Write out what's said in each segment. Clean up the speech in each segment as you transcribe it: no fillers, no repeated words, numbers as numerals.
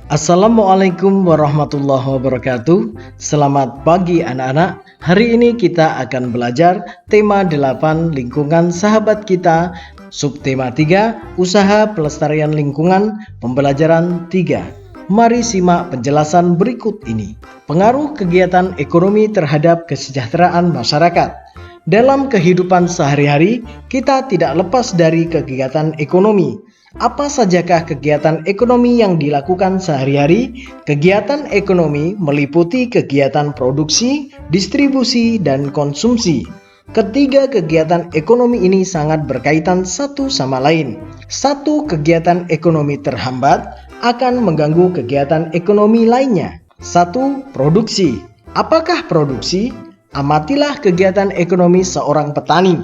Assalamualaikum warahmatullahi wabarakatuh. Selamat pagi anak-anak. Hari ini kita akan belajar tema 8 lingkungan sahabat kita, subtema 3 usaha pelestarian lingkungan, pembelajaran 3. Mari simak penjelasan berikut ini. Pengaruh kegiatan ekonomi terhadap kesejahteraan masyarakat. Dalam kehidupan sehari-hari, kita tidak lepas dari kegiatan ekonomi. Apa sajakah kegiatan ekonomi yang dilakukan sehari-hari? Kegiatan ekonomi meliputi kegiatan produksi, distribusi, dan konsumsi. Ketiga kegiatan ekonomi ini sangat berkaitan satu sama lain. Satu kegiatan ekonomi terhambat akan mengganggu kegiatan ekonomi lainnya. 1. Produksi. Apakah produksi? Amatilah kegiatan ekonomi seorang petani.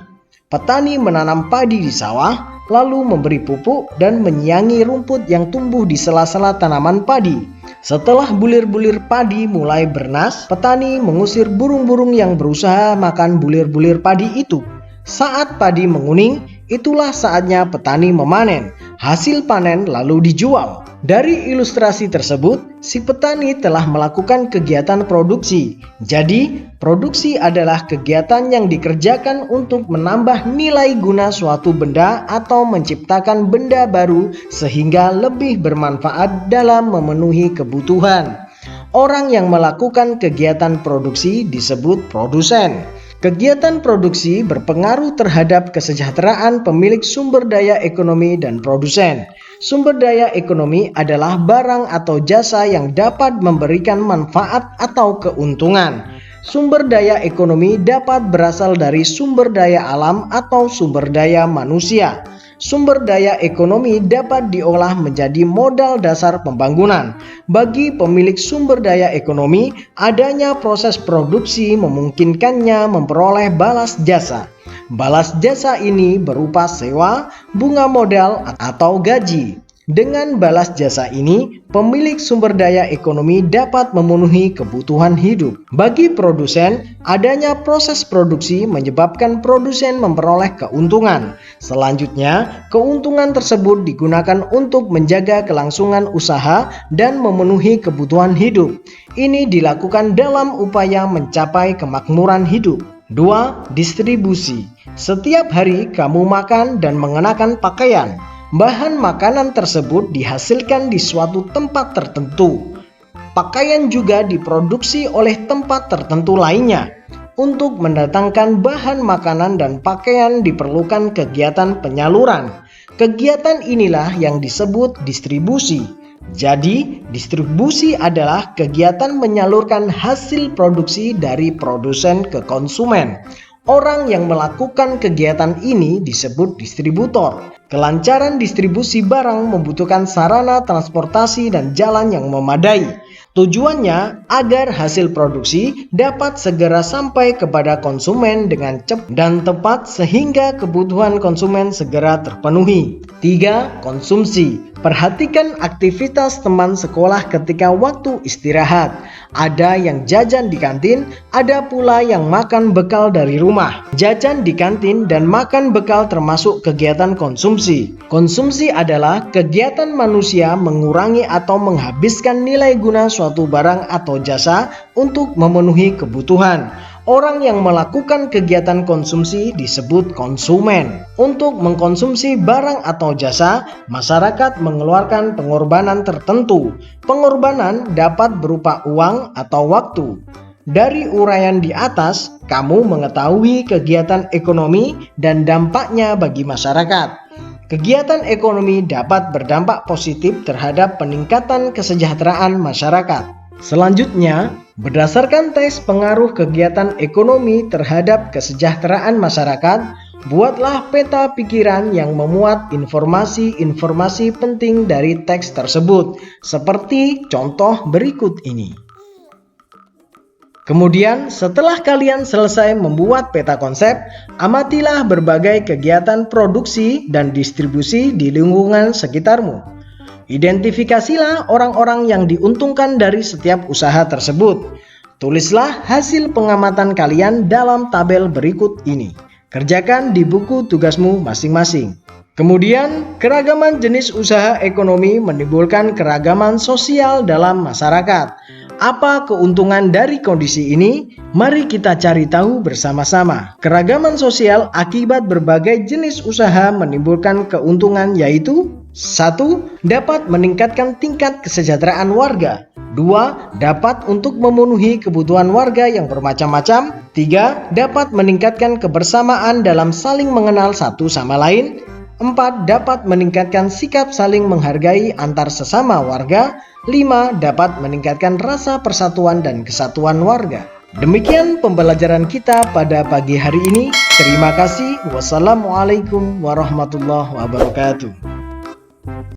Petani menanam padi di sawah, lalu memberi pupuk dan menyiangi rumput yang tumbuh di sela-sela tanaman padi. Setelah bulir-bulir padi mulai bernas, petani mengusir burung-burung yang berusaha makan bulir-bulir padi itu. Saat padi menguning, itulah saatnya petani memanen. Hasil panen lalu dijual. Dari ilustrasi tersebut, si petani telah melakukan kegiatan produksi. Jadi, produksi adalah kegiatan yang dikerjakan untuk menambah nilai guna suatu benda atau menciptakan benda baru sehingga lebih bermanfaat dalam memenuhi kebutuhan. Orang yang melakukan kegiatan produksi disebut produsen. Kegiatan produksi berpengaruh terhadap kesejahteraan pemilik sumber daya ekonomi dan produsen. Sumber daya ekonomi adalah barang atau jasa yang dapat memberikan manfaat atau keuntungan. Sumber daya ekonomi dapat berasal dari sumber daya alam atau sumber daya manusia. Sumber daya ekonomi dapat diolah menjadi modal dasar pembangunan. Bagi pemilik sumber daya ekonomi, adanya proses produksi memungkinkannya memperoleh balas jasa. Balas jasa ini berupa sewa, bunga modal, atau gaji. Dengan balas jasa ini, pemilik sumber daya ekonomi dapat memenuhi kebutuhan hidup. Bagi produsen, adanya proses produksi menyebabkan produsen memperoleh keuntungan. Selanjutnya, keuntungan tersebut digunakan untuk menjaga kelangsungan usaha dan memenuhi kebutuhan hidup. Ini dilakukan dalam upaya mencapai kemakmuran hidup. 2. Distribusi. Setiap hari kamu makan dan mengenakan pakaian. Bahan makanan tersebut dihasilkan di suatu tempat tertentu. Pakaian juga diproduksi oleh tempat tertentu lainnya. Untuk mendatangkan bahan makanan dan pakaian diperlukan kegiatan penyaluran. Kegiatan inilah yang disebut distribusi. Jadi, distribusi adalah kegiatan menyalurkan hasil produksi dari produsen ke konsumen. Orang yang melakukan kegiatan ini disebut distributor. Kelancaran distribusi barang membutuhkan sarana transportasi dan jalan yang memadai. Tujuannya agar hasil produksi dapat segera sampai kepada konsumen dengan cepat dan tepat sehingga kebutuhan konsumen segera terpenuhi. 3. Konsumsi. Perhatikan aktivitas teman sekolah ketika waktu istirahat. Ada yang jajan di kantin, ada pula yang makan bekal dari rumah. Jajan di kantin dan makan bekal termasuk kegiatan konsumsi. Konsumsi adalah kegiatan manusia mengurangi atau menghabiskan nilai guna suatu barang atau jasa untuk memenuhi kebutuhan. Orang yang melakukan kegiatan konsumsi disebut konsumen. Untuk mengkonsumsi barang atau jasa, masyarakat mengeluarkan pengorbanan tertentu. Pengorbanan dapat berupa uang atau waktu. Dari uraian di atas, kamu mengetahui kegiatan ekonomi dan dampaknya bagi masyarakat. Kegiatan ekonomi dapat berdampak positif terhadap peningkatan kesejahteraan masyarakat. Selanjutnya, berdasarkan tes pengaruh kegiatan ekonomi terhadap kesejahteraan masyarakat, buatlah peta pikiran yang memuat informasi-informasi penting dari teks tersebut, seperti contoh berikut ini. Kemudian, setelah kalian selesai membuat peta konsep, amatilah berbagai kegiatan produksi dan distribusi di lingkungan sekitarmu. Identifikasilah orang-orang yang diuntungkan dari setiap usaha tersebut. Tulislah hasil pengamatan kalian dalam tabel berikut ini. Kerjakan di buku tugasmu masing-masing. Kemudian, keragaman jenis usaha ekonomi menimbulkan keragaman sosial dalam masyarakat. Apa keuntungan dari kondisi ini? Mari kita cari tahu bersama-sama. Keragaman sosial akibat berbagai jenis usaha menimbulkan keuntungan, yaitu 1. Dapat meningkatkan tingkat kesejahteraan warga. 2. Dapat untuk memenuhi kebutuhan warga yang bermacam-macam. 3. Dapat meningkatkan kebersamaan dalam saling mengenal satu sama lain. 4. Dapat meningkatkan sikap saling menghargai antar sesama warga. 5. Dapat meningkatkan rasa persatuan dan kesatuan warga. Demikian pembelajaran kita pada pagi hari ini. Terima kasih. Wassalamualaikum warahmatullahi wabarakatuh.